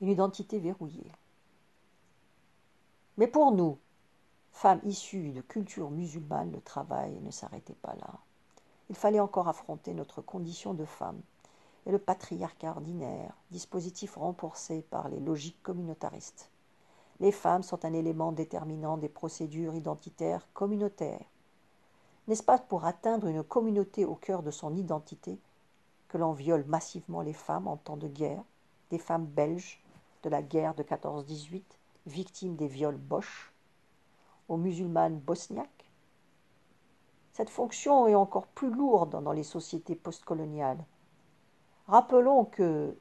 une identité verrouillée. Mais pour nous, femmes issues de culture musulmane, le travail ne s'arrêtait pas là. Il fallait encore affronter notre condition de femme et le patriarcat ordinaire, dispositif renforcé par les logiques communautaristes. Les femmes sont un élément déterminant des procédures identitaires communautaires. N'est-ce pas pour atteindre une communauté au cœur de son identité que l'on viole massivement les femmes en temps de guerre, des femmes belges de la guerre de 14-18, victimes des viols Boche, aux musulmanes bosniaques? Cette fonction est encore plus lourde dans les sociétés postcoloniales. Rappelons que,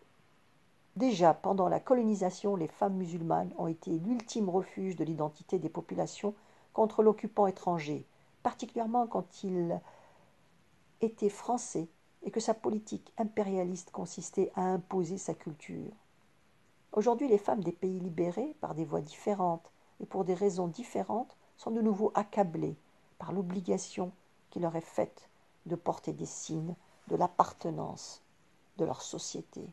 déjà pendant la colonisation, les femmes musulmanes ont été l'ultime refuge de l'identité des populations contre l'occupant étranger, particulièrement quand il était français et que sa politique impérialiste consistait à imposer sa culture. Aujourd'hui, les femmes des pays libérés, par des voies différentes et pour des raisons différentes, sont de nouveau accablées par l'obligation qui leur est faite de porter des signes de l'appartenance de leur société.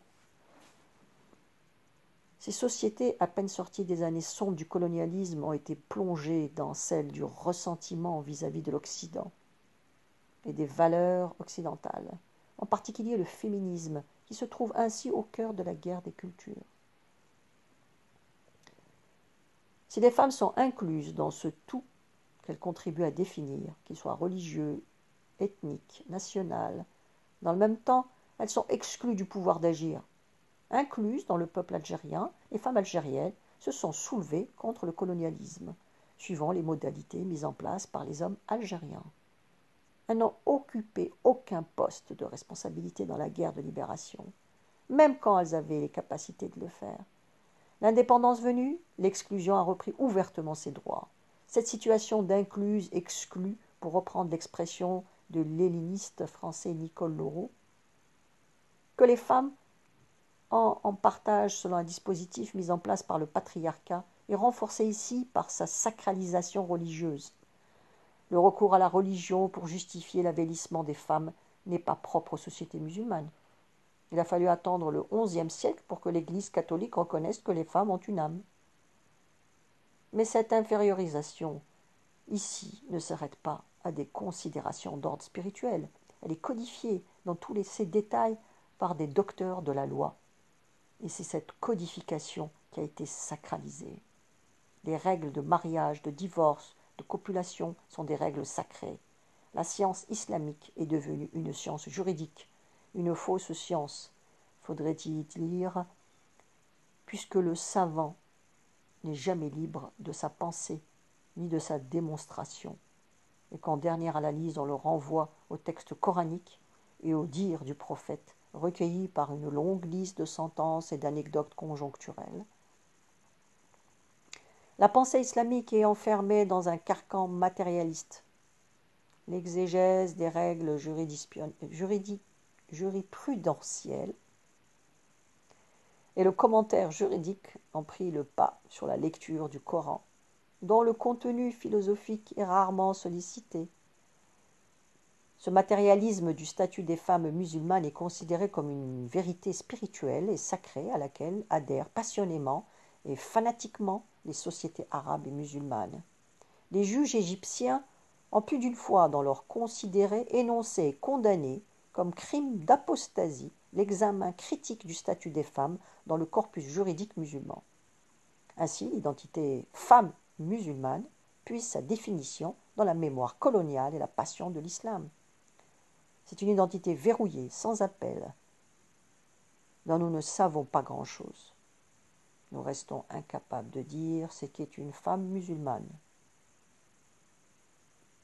Ces sociétés, à peine sorties des années sombres du colonialisme, ont été plongées dans celles du ressentiment vis-à-vis de l'Occident et des valeurs occidentales, en particulier le féminisme, qui se trouve ainsi au cœur de la guerre des cultures. Si les femmes sont incluses dans ce tout qu'elles contribuent à définir, qu'il soit religieux, ethnique, national, dans le même temps, elles sont exclues du pouvoir d'agir. Incluses dans le peuple algérien, les femmes algériennes se sont soulevées contre le colonialisme, suivant les modalités mises en place par les hommes algériens. Elles n'ont occupé aucun poste de responsabilité dans la guerre de libération, même quand elles avaient les capacités de le faire. L'indépendance venue, l'exclusion a repris ouvertement ses droits. Cette situation d'incluse-exclue, pour reprendre l'expression de l'helléniste français Nicole Laureau, que les femmes en partage selon un dispositif mis en place par le patriarcat est renforcé ici par sa sacralisation religieuse. Le recours à la religion pour justifier l'avélissement des femmes n'est pas propre aux sociétés musulmanes. Il a fallu attendre le XIe siècle pour que l'Église catholique reconnaisse que les femmes ont une âme. Mais cette infériorisation, ici, ne s'arrête pas à des considérations d'ordre spirituel. Elle est codifiée dans tous ses détails par des docteurs de la loi. Et c'est cette codification qui a été sacralisée. Les règles de mariage, de divorce, de copulation sont des règles sacrées. La science islamique est devenue une science juridique, une fausse science, faudrait-il dire, puisque le savant n'est jamais libre de sa pensée ni de sa démonstration, et qu'en dernière analyse on le renvoie au texte coranique et au dire du prophète, recueilli par une longue liste de sentences et d'anecdotes conjoncturelles. La pensée islamique est enfermée dans un carcan matérialiste. L'exégèse des règles jurisprudentielles et le commentaire juridique ont pris le pas sur la lecture du Coran, dont le contenu philosophique est rarement sollicité. Ce matérialisme du statut des femmes musulmanes est considéré comme une vérité spirituelle et sacrée à laquelle adhèrent passionnément et fanatiquement les sociétés arabes et musulmanes. Les juges égyptiens ont plus d'une fois dans leur considéré, énoncé et condamné comme crime d'apostasie l'examen critique du statut des femmes dans le corpus juridique musulman. Ainsi, l'identité femme musulmane puise sa définition dans la mémoire coloniale et la passion de l'islam. C'est une identité verrouillée, sans appel, dont nous ne savons pas grand-chose. Nous restons incapables de dire ce qu'est une femme musulmane.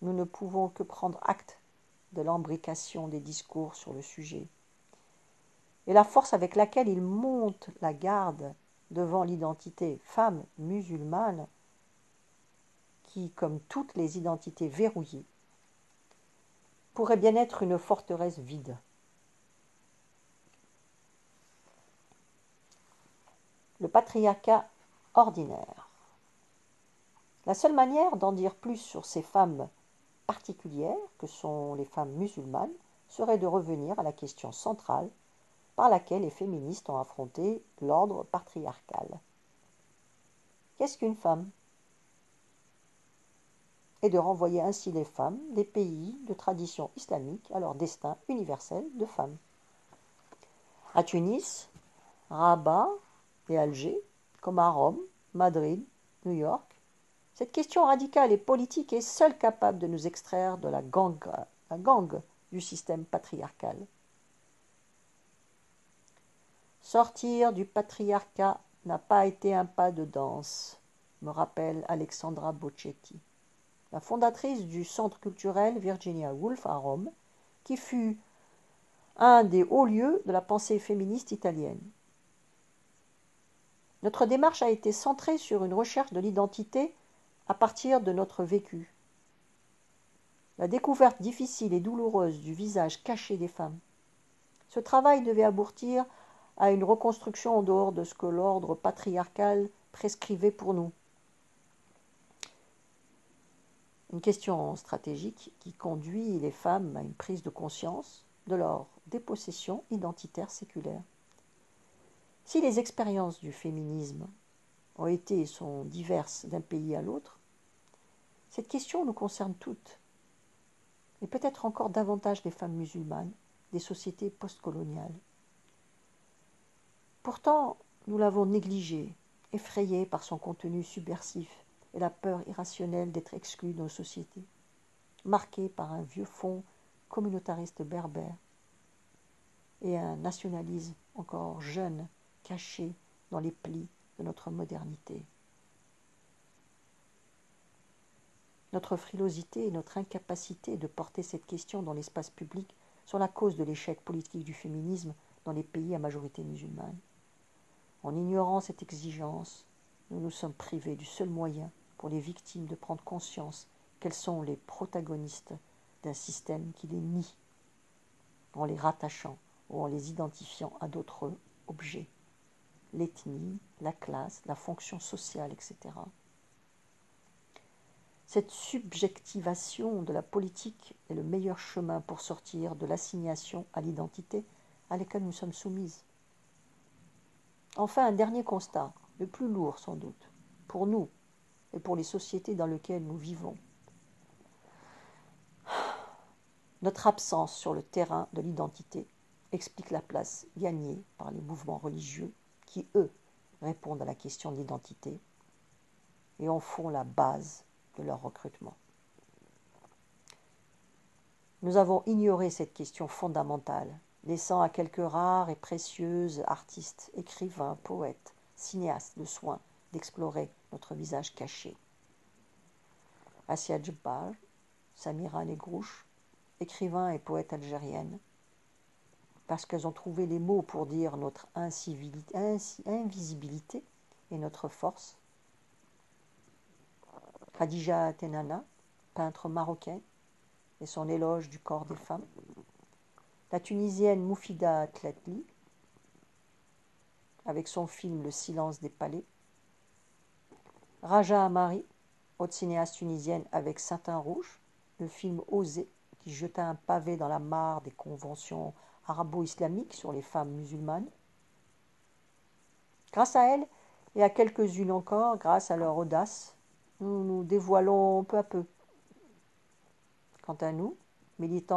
Nous ne pouvons que prendre acte de l'embrication des discours sur le sujet et la force avec laquelle ils montent la garde devant l'identité femme musulmane qui, comme toutes les identités verrouillées, pourrait bien être une forteresse vide. Le patriarcat ordinaire. La seule manière d'en dire plus sur ces femmes particulières que sont les femmes musulmanes serait de revenir à la question centrale par laquelle les féministes ont affronté l'ordre patriarcal. Qu'est-ce qu'une femme? Et de renvoyer ainsi les femmes des pays de tradition islamique à leur destin universel de femmes. À Tunis, Rabat et Alger, comme à Rome, Madrid, New York, cette question radicale et politique est seule capable de nous extraire de la gangue du système patriarcal. Sortir du patriarcat n'a pas été un pas de danse, me rappelle Alexandra Bocchetti, la fondatrice du centre culturel Virginia Woolf à Rome, qui fut un des hauts lieux de la pensée féministe italienne. Notre démarche a été centrée sur une recherche de l'identité à partir de notre vécu. La découverte difficile et douloureuse du visage caché des femmes. Ce travail devait aboutir à une reconstruction en dehors de ce que l'ordre patriarcal prescrivait pour nous. Une question stratégique qui conduit les femmes à une prise de conscience de leur dépossession identitaire séculaire. Si les expériences du féminisme ont été et sont diverses d'un pays à l'autre, cette question nous concerne toutes, et peut-être encore davantage les femmes musulmanes des sociétés postcoloniales. Pourtant, nous l'avons négligée, effrayée par son contenu subversif et la peur irrationnelle d'être exclue de nos sociétés, marquée par un vieux fond communautariste berbère et un nationalisme encore jeune, caché dans les plis de notre modernité. Notre frilosité et notre incapacité de porter cette question dans l'espace public sont la cause de l'échec politique du féminisme dans les pays à majorité musulmane. En ignorant cette exigence, nous nous sommes privés du seul moyen pour les victimes de prendre conscience qu'elles sont les protagonistes d'un système qui les nie, en les rattachant ou en les identifiant à d'autres objets, l'ethnie, la classe, la fonction sociale, etc. Cette subjectivation de la politique est le meilleur chemin pour sortir de l'assignation à l'identité à laquelle nous sommes soumises. Enfin, un dernier constat, le plus lourd sans doute, pour nous et pour les sociétés dans lesquelles nous vivons. Notre absence sur le terrain de l'identité explique la place gagnée par les mouvements religieux qui, eux, répondent à la question de l'identité et en font la base de leur recrutement. Nous avons ignoré cette question fondamentale, laissant à quelques rares et précieuses artistes, écrivains, poètes, cinéastes le soin d'explorer notre visage caché. Assia Djebbar, Samira Negrouche, écrivains et poètes algériennes, parce qu'elles ont trouvé les mots pour dire notre invisibilité et notre force. Khadija Tenana, peintre marocaine, et son éloge du corps des femmes. La Tunisienne Moufida Tletli, avec son film Le silence des palais. Raja Amari, autre cinéaste tunisienne avec Satin Rouge, le film Osée, qui jeta un pavé dans la mare des conventions arabo-islamiques sur les femmes musulmanes. Grâce à elle, et à quelques-unes encore, grâce à leur audace, nous nous dévoilons peu à peu. Quant à nous, militants